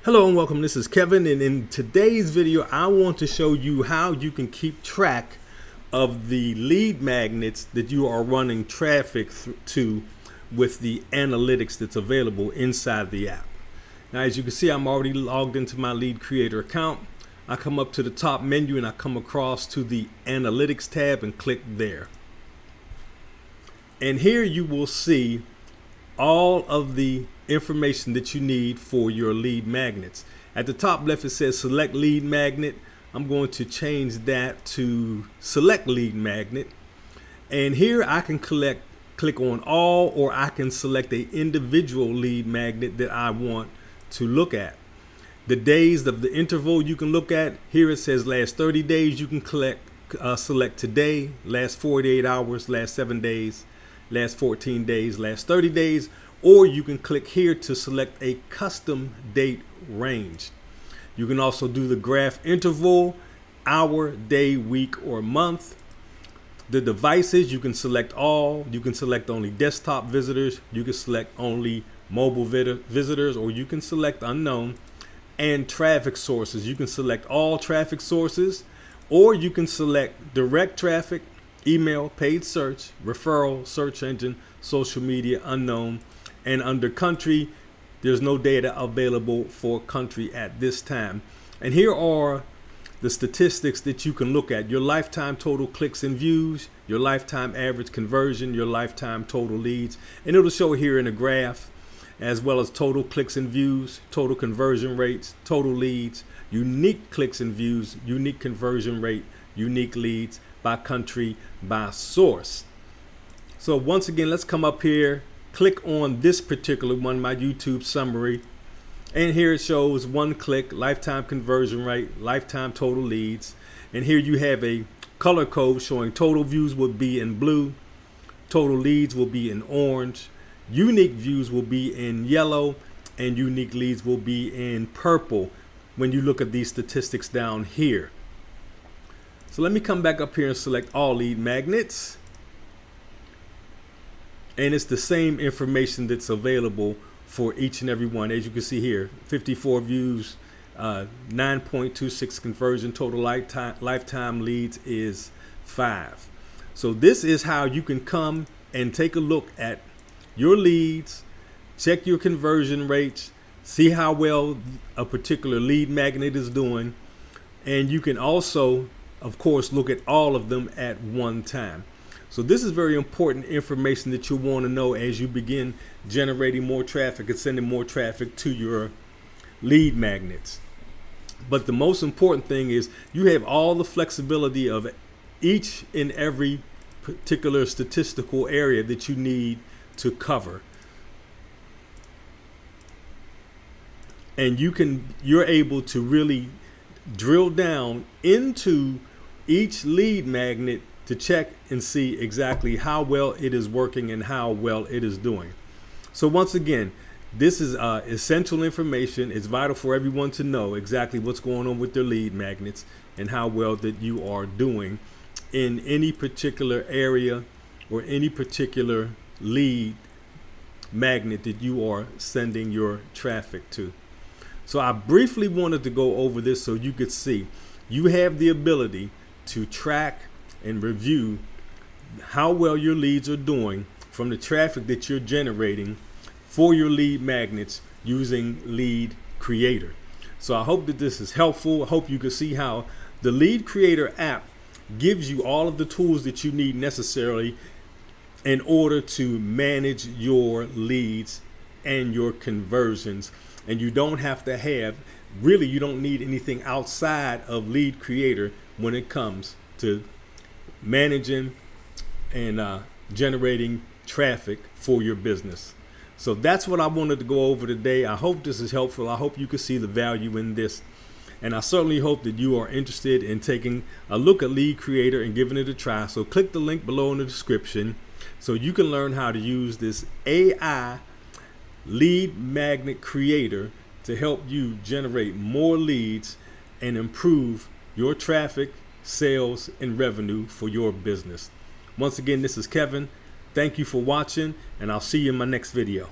Hello and welcome. This is Kevin, and in today's video I want to show you how you can keep track of the lead magnets that you are running traffic to with the analytics that's available inside the app. Now, as you can see, I'm already logged into my Lead Creator account. I come up to the top menu and I come across to the Analytics tab and click there. And here you will see all of the information that you need for your lead magnets. At the top left it says select lead magnet. I'm going to change that to select lead magnet, and here I can click on all, or I can select a individual lead magnet that I want to look at. The days of the interval you can look at, here it says last 30 days. You can select today, last 48 hours, last 7 days, last 14 days, last 30 days, or you can click here to select a custom date range. You can also do the graph interval, hour, day, week, or month. The devices, you can select all. You can select only desktop visitors. You can select only mobile visitors, or you can select unknown. And traffic sources, you can select all traffic sources, or you can select direct traffic, email, paid search, referral, search engine, social media, unknown. And under country, there's no data available for country at this time. And here are the statistics that you can look at: your lifetime total clicks and views, your lifetime average conversion, your lifetime total leads. And it'll show here in a graph, as well as total clicks and views, total conversion rates, total leads, unique clicks and views, unique conversion rate, unique leads by country, by source. So once again, let's come up here, click on this particular one, my YouTube summary, and here it shows one click, lifetime conversion rate, lifetime total leads. And here you have a color code showing total views will be in blue, total leads will be in orange, unique views will be in yellow, and unique leads will be in purple when you look at these statistics down here. So let me come back up here and select all lead magnets. And it's the same information that's available for each and every one. As you can see here, 54 views, 9.26 conversion, total lifetime leads is 5. So this is how you can come and take a look at your leads, check your conversion rates, see how well a particular lead magnet is doing. And you can also, of course, look at all of them at one time. So this is very important information that you'll want to know as you begin generating more traffic and sending more traffic to your lead magnets. But the most important thing is you have all the flexibility of each and every particular statistical area that you need to cover. And you're able to really drill down into each lead magnet to check and see exactly how well it is working and how well it is doing. So once again, this is essential information. It's vital for everyone to know exactly what's going on with their lead magnets and how well that you are doing in any particular area or any particular lead magnet that you are sending your traffic to. So I briefly wanted to go over this so you could see you have the ability to track and review how well your leads are doing from the traffic that you're generating for your lead magnets using Lead Creator. So I hope that this is helpful. I hope you can see how the Lead Creator app gives you all of the tools that you need necessarily in order to manage your leads and your conversions. And you don't have to you don't need anything outside of Lead Creator when it comes to managing and generating traffic for your business. So that's what I wanted to go over today. I hope this is helpful. I hope you can see the value in this. And I certainly hope that you are interested in taking a look at Lead Creator and giving it a try. So click the link below in the description so you can learn how to use this AI lead magnet creator to help you generate more leads and improve your traffic, sales, and revenue for your business. Once again, this is Kevin. Thank you for watching, and I'll see you in my next video.